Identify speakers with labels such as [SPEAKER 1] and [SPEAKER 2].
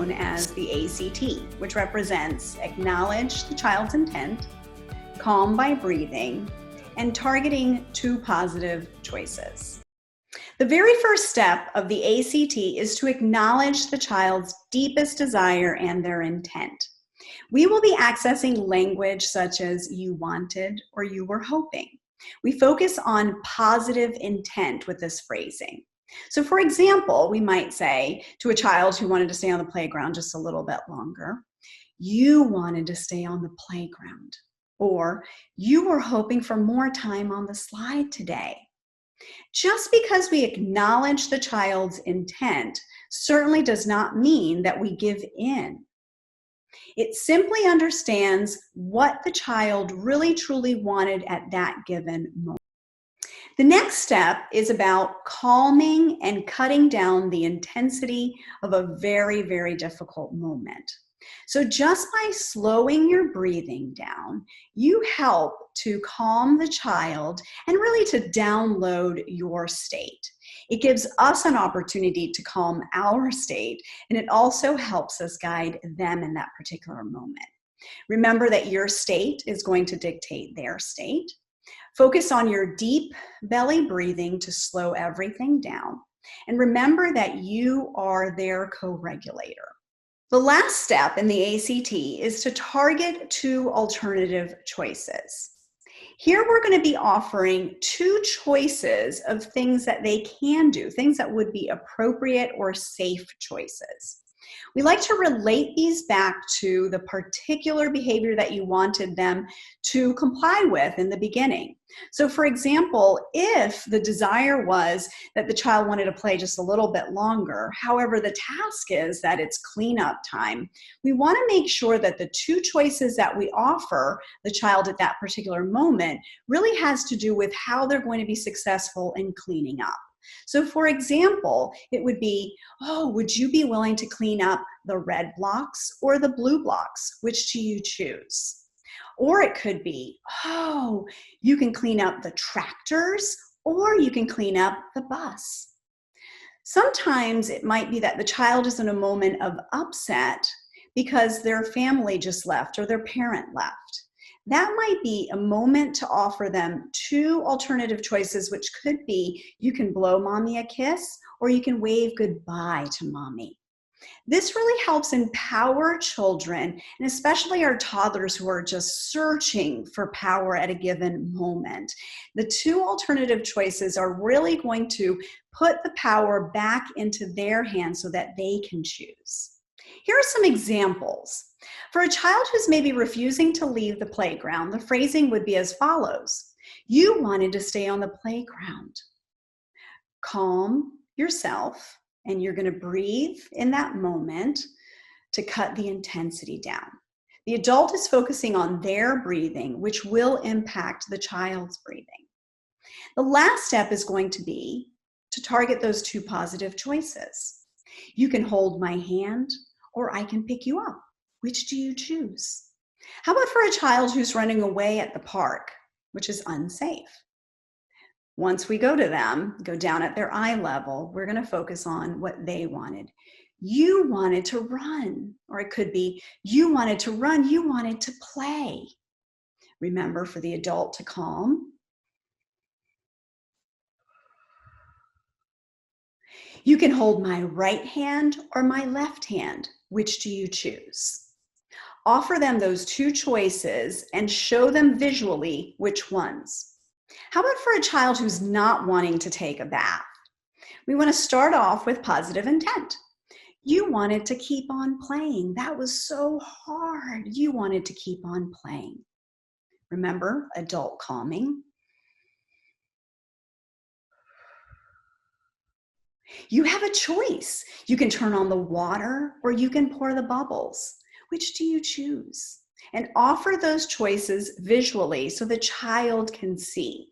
[SPEAKER 1] known as the A.C.T, which represents acknowledge the child's intent, calm by breathing, and targeting 2 positive choices. The very first step of the A.C.T is to acknowledge the child's deepest desire and their intent. We will be accessing language such as you wanted or you were hoping. We focus on positive intent with this phrasing. So for example, we might say to a child who wanted to stay on the playground just a little bit longer, you wanted to stay on the playground, or you were hoping for more time on the slide today. Just because we acknowledge the child's intent certainly does not mean that we give in. It simply understands what the child really truly wanted at that given moment. The next step is about calming and cutting down the intensity of a very, very difficult moment. So just by slowing your breathing down, you help to calm the child and really to download your state. It gives us an opportunity to calm our state, and it also helps us guide them in that particular moment. Remember that your state is going to dictate their state. Focus on your deep belly breathing to slow everything down. And remember that you are their co-regulator. The last step in the A.C.T is to target 2 alternative choices. Here we're going to be offering 2 choices of things that they can do, things that would be appropriate or safe choices. We like to relate these back to the particular behavior that you wanted them to comply with in the beginning. So for example, if the desire was that the child wanted to play just a little bit longer, however, the task is that it's cleanup time, we want to make sure that the 2 choices that we offer the child at that particular moment really has to do with how they're going to be successful in cleaning up. So for example, it would be, oh, would you be willing to clean up the red blocks or the blue blocks? Which do you choose? Or it could be, oh, you can clean up the tractors or you can clean up the bus. Sometimes it might be that the child is in a moment of upset because their family just left or their parent left. That might be a moment to offer them 2 alternative choices, which could be you can blow mommy a kiss or you can wave goodbye to mommy. This really helps empower children, and especially our toddlers who are just searching for power at a given moment. The 2 alternative choices are really going to put the power back into their hands so that they can choose. Here are some examples. For a child who's maybe refusing to leave the playground, the phrasing would be as follows. You wanted to stay on the playground. Calm yourself, and you're going to breathe in that moment to cut the intensity down. The adult is focusing on their breathing, which will impact the child's breathing. The last step is going to be to target those 2 positive choices. You can hold my hand, or I can pick you up. Which do you choose? How about for a child who's running away at the park, which is unsafe? Once we go to them, go down at their eye level, we're going to focus on what they wanted. You wanted to run, or it could be you wanted to run, you wanted to play. Remember, for the adult to calm. You can hold my right hand or my left hand. Which do you choose? Offer them those 2 choices and show them visually which ones. How about for a child who's not wanting to take a bath? We want to start off with positive intent. You wanted to keep on playing. That was so hard. You wanted to keep on playing. Remember, adult calming. You have a choice. You can turn on the water or you can pour the bubbles. Which do you choose? And offer those choices visually so the child can see.